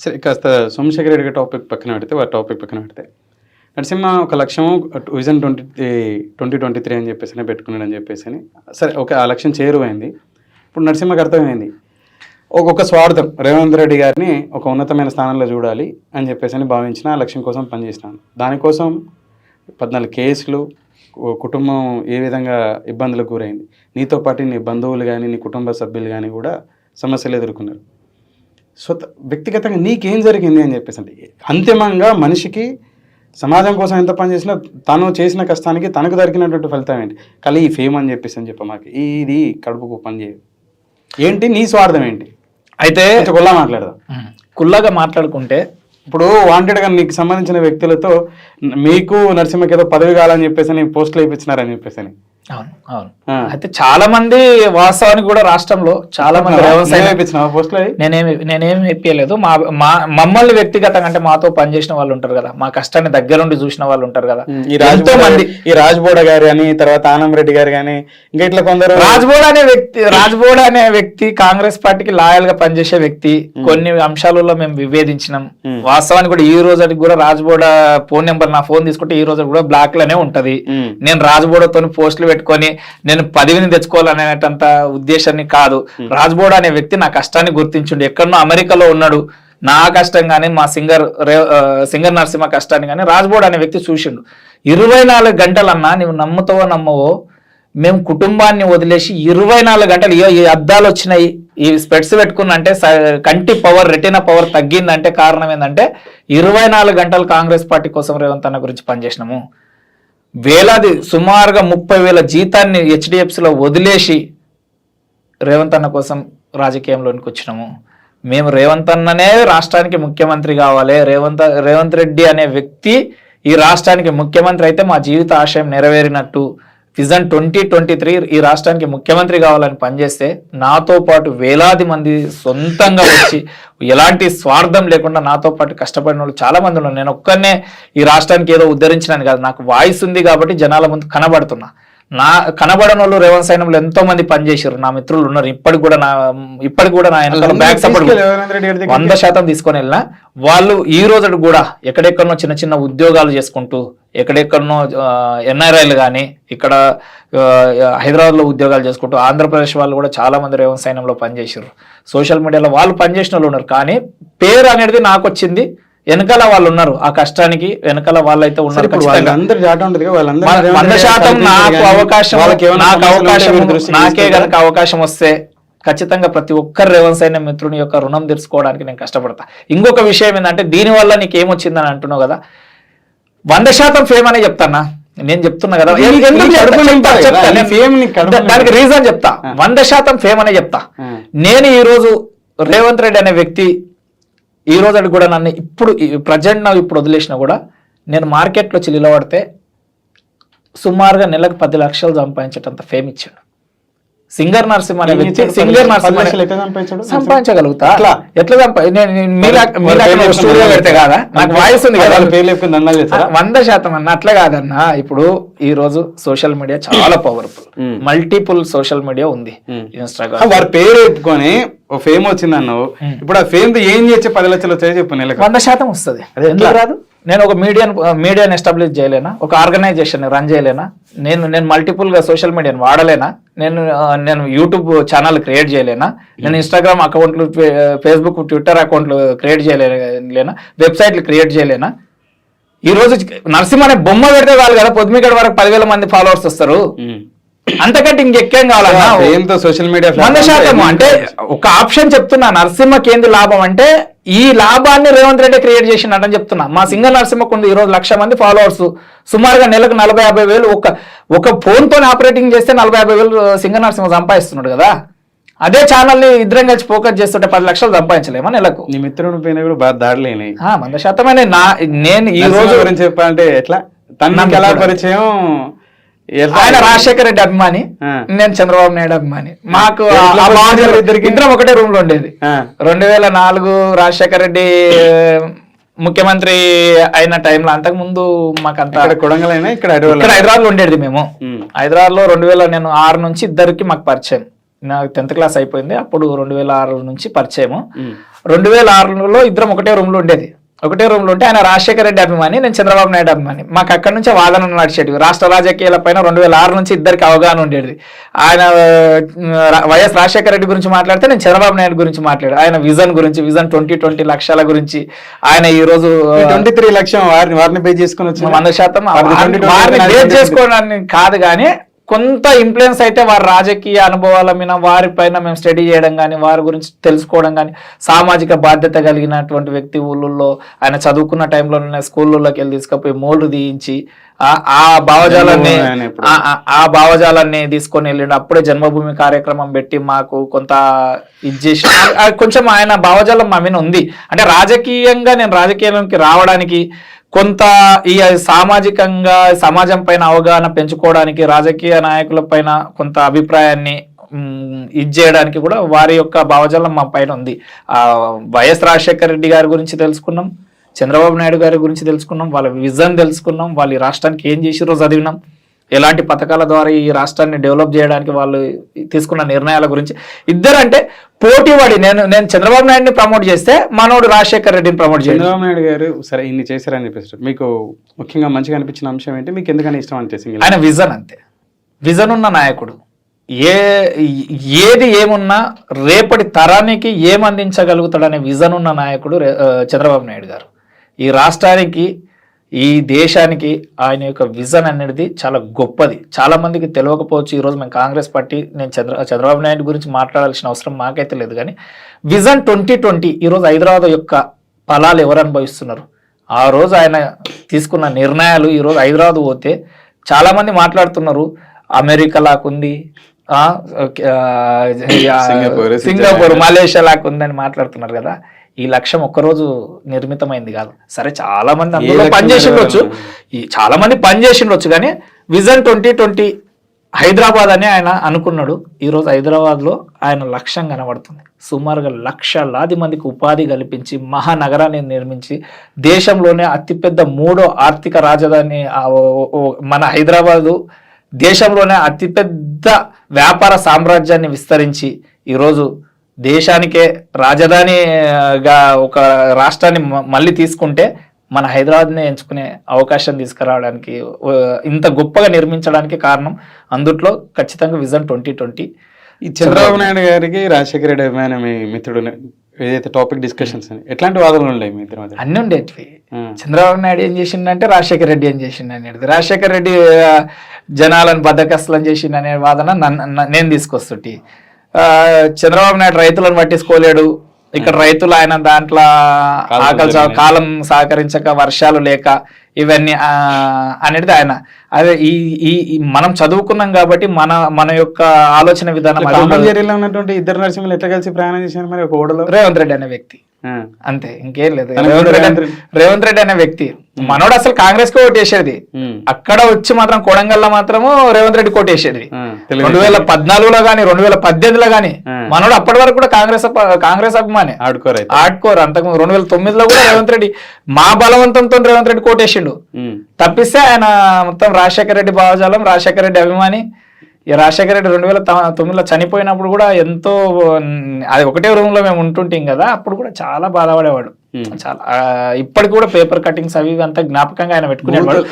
సరే కాస్త సోమశేఖర్ రెడ్డి టాపిక్ పక్కన పెడితే నరసింహ ఒక లక్ష్యం విజన్ 2023 అని చెప్పేసి పెట్టుకున్నాడని చెప్పేసి సరే ఓకే ఆ లక్ష్యం చేరువైంది. ఇప్పుడు నరసింహకి అర్థమైంది ఒక స్వార్థం రేవంత్ రెడ్డి గారిని ఒక ఉన్నతమైన స్థానంలో చూడాలి అని చెప్పేసి భావించిన ఆ లక్ష్యం కోసం పనిచేసినాను. దానికోసం 14 కేసులు, కుటుంబం ఏ విధంగా ఇబ్బందులకు గురైంది, నీతో పాటు నీ బంధువులు కానీ నీ కుటుంబ సభ్యులు కానీ కూడా సమస్యలు ఎదుర్కొన్నారు. సో వ్యక్తిగతంగా నీకేం జరిగింది అని చెప్పేసి అంటే అంతిమంగా మనిషికి సమాజం కోసం ఎంత పని చేసినా తను చేసిన కష్టానికి తనకు దొరికినటువంటి ఫలితం ఏంటి? కలి ఈ ఫేమ్ అని చెప్పేసి చెప్ప మాకు ఇది కడుపుకు పని చేయదు. ఏంటి నీ స్వార్థం ఏంటి? అయితే కుల్లాగా మాట్లాడుకుంటే ఇప్పుడు వాంటెడ్గా నీకు సంబంధించిన వ్యక్తులతో మీకు నరసింహకి ఏదో పదవి కావాలని చెప్పేసి పోస్టులు వేయించినారని చెప్పేసి. అవును అవును. అయితే చాలా మంది వాస్తవానికి కూడా రాష్ట్రంలో చాలా మంది నేనేమి ఇప్పలేదు. మమ్మల్ని వ్యక్తిగతంగా అంటే మాతో పనిచేసిన వాళ్ళు ఉంటారు కదా, మా కష్టాన్ని దగ్గరుండి చూసిన వాళ్ళు ఉంటారు కదా. ఈ రాజ్బోడ గారు కానీ తర్వాత ఆనం రెడ్డి గారు కానీ ఇంకా ఇట్లా కొందరు. రాజ్బోడ అనే వ్యక్తి కాంగ్రెస్ పార్టీకి లాయల్ గా పనిచేసే వ్యక్తి. కొన్ని అంశాలలో మేము విభేదించినాం. వాస్తవానికి కూడా ఈ రోజు కూడా రాజ్బోడ ఫోన్ నెంబర్ నా ఫోన్ తీసుకుంటే ఈ రోజు కూడా బ్లాక్ లోనే ఉంటది. నేను రాజ్బోడతో పోస్టులు పెట్టుకొని నేను పదవిని తెచ్చుకోవాలనేటంత ఉద్దేశాన్ని కాదు. రాజ్బోడ అనే వ్యక్తి నా కష్టాన్ని గుర్తించుండు. ఎక్కడనో అమెరికాలో ఉన్నాడు. నా కష్టం కానీ మా సింగర్ నరసింహ కష్టాన్ని కానీ రాజ్బోడ అనే వ్యక్తి చూసిండు. 24 గంటలన్నా నువ్వు నమ్ముతావో నమ్మవో మేము కుటుంబాన్ని వదిలేసి 24 గంటలు ఈ అద్దాలు వచ్చినాయి, ఈ స్పెట్స్ పెట్టుకున్న అంటే కంటి పవర్ రెటీనా పవర్ తగ్గిందంటే కారణం ఏంటంటే 24 గంటలు కాంగ్రెస్ పార్టీ కోసం రేవంత్ అన్న గురించి పనిచేసినాము. వేలాది సుమారుగా 30,000 జీతాన్ని హెచ్డిఎఫ్సిలో వదిలేసి రేవంత్ అన్న కోసం రాజకీయంలోనికి వచ్చినాము. మేము రేవంత్ అన్ననే రాష్ట్రానికి ముఖ్యమంత్రి కావాలి, రేవంత్ రెడ్డి అనే వ్యక్తి ఈ రాష్ట్రానికి ముఖ్యమంత్రి అయితే మా జీవిత ఆశయం నెరవేరినట్టు. విజన్ 2023 ఈ రాష్ట్రానికి ముఖ్యమంత్రి కావాలని పనిచేస్తే నాతో పాటు వేలాది మంది సొంతంగా వచ్చి ఎలాంటి స్వార్థం లేకుండా నాతో పాటు కష్టపడిన వాళ్ళు చాలా మంది ఉన్నారు. నేను ఒక్కనే ఈ రాష్ట్రానికి ఏదో ఉద్ధరించినాను కాదు, నాకు వాయిస్ ఉంది కాబట్టి జనాల ముందు కనబడుతున్నా. నా కనబడని వాళ్ళు రేవంత్ సైన్యంలో ఎంతో మంది పనిచేసారు. నా మిత్రులు ఉన్నారు. ఇప్పటికి కూడా నా వెనకాల బ్యాక్ సపోర్ట్ 100% తీసుకొని వెళ్ళినా వాళ్ళు ఈ రోజు కూడా ఎక్కడెక్కడనో చిన్న చిన్న ఉద్యోగాలు చేసుకుంటూ ఎక్కడెక్కడనో ఎన్ఆర్ఐలు కానీ ఇక్కడ హైదరాబాద్లో ఉద్యోగాలు చేసుకుంటూ ఆంధ్రప్రదేశ్ వాళ్ళు కూడా చాలా మంది రేవంత్ సైన్యంలో పనిచేసారు. సోషల్ మీడియాలో వాళ్ళు పనిచేసిన వాళ్ళు ఉన్నారు. కానీ పేరు అనేది నాకు వచ్చింది. వెనకాల వాళ్ళు ఉన్నారు. ఆ కష్టానికి వెనకాల వాళ్ళైతే ఉన్నారు. 100% నాకే గనక అవకాశం వస్తే ఖచ్చితంగా ప్రతి ఒక్కరు రేవంత్ సైన్యం మిత్రుని యొక్క రుణం తీర్చుకోవడానికి నేను కష్టపడతా. ఇంకొక విషయం ఏంటంటే దీనివల్ల నీకేమొచ్చిందని అంటున్నావు కదా, 100% ఫేమ్ అనే చెప్తానా. నేను చెప్తున్నా కదా దానికి రీజన్ చెప్తా. 100% ఫేమ్ అనే చెప్తా. నేను ఈ రోజు రేవంత్ రెడ్డి అనే వ్యక్తి ఈ రోజు కూడా నన్ను ఇప్పుడు వదిలేసినా కూడా నేను మార్కెట్లో చిల్లిలబడితే సుమారుగా నెలకు 10 లక్షలు సంపాదించేటంత ఫేమ్ ఇచ్చాడు. సింగర్ నరసింహ అనే వ్యక్తి సంపాదించగలుగుతా. ఎట్లా స్టూడియో పెడితే కాదా, నాకు వాయిస్ ఉంది కదా 100% అన్న. అట్లా కాదన్నా. ఇప్పుడు ఈ రోజు సోషల్ మీడియా చాలా పవర్ఫుల్, మల్టిపుల్ సోషల్ మీడియా ఉంది. ఇన్స్టాగ్రామ్ వారి పేరు చెప్పుకొని ఫేమ్ వచ్చింది అన్నావు. ఇప్పుడు ఆ ఫేమ్ ఏం చేసే 10 లక్షలు వచ్చాయి చెప్పు. 100% వస్తుంది. ఎందుకు రాదు? నేను ఒక మీడియాని ఎస్టాబ్లిష్ చేయలేనా? ఒక ఆర్గనైజేషన్ రన్ చేయలేనా? నేను మల్టిపుల్ గా సోషల్ మీడియాని వాడలేనా? నేను యూట్యూబ్ ఛానల్ క్రియేట్ చేయలేనా? నేను ఇన్స్టాగ్రామ్ అకౌంట్లు, ఫేస్బుక్, ట్విట్టర్ అకౌంట్లు క్రియేట్ చేయలేనా? వెబ్సైట్లు క్రియేట్ చేయలేనా? ఈ రోజు నరసింహ అనే బొమ్మ పెడితే కాదు కదా పొద్దుమిగడ వరకు 10,000 మంది ఫాలోవర్స్ వస్తారు. అంతకంటే ఇంకెక్కేం కావాలన్నా సోషల్ మీడియా 100%. అంటే ఒక ఆప్షన్ చెప్తున్నా, నరసింహకి ఏంది లాభం అంటే ఈ లాభాన్ని రేవంత్ రెడ్డి క్రియేట్ చేసినట్టని చెప్తున్నా. మా సింగర్ నరసింహకు ఉంది ఈ రోజు 1,00,000 మంది ఫాలోవర్స్. సుమారుగా నెలకు 40,000-50,000 ఒక ఫోన్ తో ఆపరేటింగ్ చేస్తే 40,000-50,000 సింగర్ నరసింహ సంపాదిస్తున్నాడు కదా. అదే ఛానల్ ని ఇద్దరం కలిసి ఫోకస్ చేస్తుంటే 10 లక్షలు సంపాదించలేమా నెలకు? నీ మిత్రుడు పైన కూడా బాగా దాడలేని 100%. నేను ఈ రోజు గురించి చెప్పాలంటే ఎట్లా తనకి ఎలా పరిచయం? ఆయన రాజశేఖర రెడ్డి అభిమాని, నేను చంద్రబాబు నాయుడు అభిమాని. మాకు ఇద్దరం ఒకటే రూమ్ లో ఉండేది. 2004 రాజశేఖర రెడ్డి ముఖ్యమంత్రి అయిన టైంలో, అంతకు ముందు మాకంతా ఇక్కడ హైదరాబాద్ లో ఉండేది. మేము హైదరాబాద్ లో 2006 నుంచి ఇద్దరికి మాకు పరిచయం. నాకు 10th క్లాస్ అయిపోయింది అప్పుడు. 2006 నుంచి పరిచయము. 2006లో ఇద్దరం ఒకటే రూమ్ లో ఉండేది. ఒకటే రూమ్ లో ఉంటే ఆయన రాజశేఖర రెడ్డి అభిమాని, నేను చంద్రబాబు నాయుడు అభిమాని. మాకు అక్కడి నుంచి వాదన నడిచేటివి. రాష్ట్ర రాజకీయాల పైన 2006 నుంచి ఇద్దరికి అవగాహన ఉండేది. ఆయన వైఎస్ రాజశేఖర రెడ్డి గురించి మాట్లాడితే నేను చంద్రబాబు నాయుడు గురించి మాట్లాడు. ఆయన విజన్ గురించి, విజన్ 2020 లక్ష్యాల గురించి, ఆయన ఈ రోజు 23 లక్షం వారిని పే చేసుకుని 100% వారిని బేస్ చేసుకోవడానికి కాదు, కానీ కొంత ఇన్ఫ్లుయెన్స్ అయితే వారి రాజకీయ అనుభవాల మీద వారిపైన మేము స్టడీ చేయడం కానీ, వారి గురించి తెలుసుకోవడం కానీ, సామాజిక బాధ్యత కలిగినటువంటి వ్యక్తి. ఊళ్ళల్లో ఆయన చదువుకున్న టైంలో స్కూళ్ళలోకి వెళ్ళి తీసుకుపోయి మోల్డ్ తీయించి ఆ భావజాలాన్ని తీసుకొని వెళ్ళి అప్పుడే జన్మభూమి కార్యక్రమం పెట్టి మాకు కొంత ఇది చేసి కొంచెం ఆయన భావజాలం మా మీద ఉంది. అంటే రాజకీయంగా నేను రాజకీయానికి రావడానికి కొంత ఈ సామాజికంగా సమాజం పైన అవగాహన పెంచుకోవడానికి, రాజకీయ నాయకుల పైన కొంత అభిప్రాయాన్ని ఇది చేయడానికి కూడా వారి యొక్క భావజాలం మా పైన ఉంది. వైఎస్ రాజశేఖర రెడ్డి గారి గురించి తెలుసుకున్నాం, చంద్రబాబు నాయుడు గారి గురించి తెలుసుకున్నాం, వాళ్ళ విజన్ తెలుసుకున్నాం, వాళ్ళు ఈ రాష్ట్రానికి ఏం చేసిరో చదివినాం, ఎలాంటి పథకాల ద్వారా ఈ రాష్ట్రాన్ని డెవలప్ చేయడానికి వాళ్ళు తీసుకున్న నిర్ణయాల గురించి. ఇద్దరంటే పోటీవాడి, నేను చంద్రబాబు నాయుడిని ప్రమోట్ చేస్తే మనోడు రాజశేఖర రెడ్డిని ప్రమోట్ చేయాలి. చంద్రబాబు నాయుడు గారు సరే ఇన్ని చేశారని చెప్పేసి మీకు ముఖ్యంగా మంచిగా అనిపించిన అంశం ఏంటి, మీకు ఎందుకని ఇష్టం అనిపించింది? ఆయన విజన్, అంతే. విజన్ ఉన్న నాయకుడు. ఏది ఏమున్నా రేపటి తరానికి ఏం అందించగలుగుతాడనే విజన్ ఉన్న నాయకుడు చంద్రబాబు నాయుడు గారు. ఈ రాష్ట్రానికి, ఈ దేశానికి ఆయన యొక్క విజన్ అనేది చాలా గొప్పది. చాలా మందికి తెలియకపోవచ్చు. ఈరోజు మేము కాంగ్రెస్ పార్టీ, నేను చంద్రబాబు నాయుడు గురించి మాట్లాడాల్సిన అవసరం మాకైతే లేదు, కానీ విజన్ 2020 ఈరోజు హైదరాబాద్ యొక్క ఫలాలు ఎవరు అనుభవిస్తున్నారు? ఆ రోజు ఆయన తీసుకున్న నిర్ణయాలు ఈరోజు హైదరాబాద్ పోతే చాలా మంది మాట్లాడుతున్నారు అమెరికా లాకుంది, సింగపూర్, మలేషియా లాకుందని మాట్లాడుతున్నారు కదా. ఈ లక్ష్యం ఒక్కరోజు నిర్మితమైంది కాదు. సరే, చాలా మంది అందులో పనిచేసిండొచ్చు, చాలా మంది పనిచేసిండొచ్చు, కానీ విజన్ 2020 హైదరాబాద్ అని ఆయన అనుకున్నాడు. ఈరోజు హైదరాబాద్లో ఆయన లక్ష్యం కనబడుతుంది. సుమారుగా లక్షలాది మందికి ఉపాధి కల్పించి, మహానగరాన్ని నిర్మించి, దేశంలోనే అతిపెద్ద 3వ ఆర్థిక రాజధాని మన హైదరాబాదు, దేశంలోనే అతిపెద్ద వ్యాపార సామ్రాజ్యాన్ని విస్తరించి ఈరోజు దేశానికే రాజధానిగా ఒక రాష్ట్రాన్ని మళ్ళీ తీసుకుంటే మన హైదరాబాద్ని ఎంచుకునే అవకాశం తీసుకురావడానికి, ఇంత గొప్పగా నిర్మించడానికి కారణం అందుట్లో ఖచ్చితంగా విజన్ 2020. ఈ చంద్రబాబు నాయుడు గారికి రాజశేఖర రెడ్డి అభిమాని మీ మిత్రుడు ఏదైతే టాపిక్ డిస్కషన్స్ అని ఎట్లాంటి వాదనలు ఉన్నాయి మీ ఇద్దరి మధ్య? అన్నీ ఉండేటివి. చంద్రబాబు నాయుడు ఏం చేసిండంటే రాజశేఖర రెడ్డి ఏం చేసిండు అనేది, రాజశేఖర రెడ్డి జనాలను బద్దకస్తులను చేసిండు అనే వాదన నేను తీసుకొస్తుంటి. చంద్రబాబు నాయుడు రైతులను పట్టించుకోలేడు. ఇక్కడ రైతులు ఆయన దాంట్లో ఆకలి కాలం సహకరించక, వర్షాలు లేక, ఇవన్నీ అనేది ఆయన. అదే ఈ మనం చదువుకున్నాం కాబట్టి మన యొక్క ఆలోచన విధానం. ఉన్నటువంటి ఇద్దరు నరసింహులు ఎట్లా కలిసి ప్రయాణం చేశారు మరి? ఒక ఓడలో రేవంత్ రెడ్డి అనే వ్యక్తి, అంతే, ఇంకేం లేదు. రేవంత్ రెడ్డి అనే వ్యక్తి మనోడు అసలు కాంగ్రెస్ కి ఓటేసేది. అక్కడ వచ్చి మాత్రం కొడంగల్లో మాత్రము రేవంత్ రెడ్డి కోటేసేది. 2014లో గానీ 2018లో గానీ మనోడు అప్పటి వరకు కూడా కాంగ్రెస్ అభిమాని, ఆడుకోరు. అంతకు 2009లో కూడా రేవంత్ రెడ్డి మా బలవంతంతో రేవంత్ రెడ్డి కోటేసిండు. తప్పిస్తే ఆయన మొత్తం రాజశేఖర రెడ్డి భావజాలం, రాజశేఖర రెడ్డి అభిమాని. ఈ రాజశేఖర రెడ్డి 2009లో చనిపోయినప్పుడు కూడా ఎంతో, అది ఒకటే రూమ్ లో మేము ఉంటుంటాం కదా, అప్పుడు కూడా చాలా బాధపడేవాడు. చాలా ఇప్పటికి కూడా పేపర్ కటింగ్స్ అవి అంతా జ్ఞాపకంగా ఆయన పెట్టుకునేవాడు.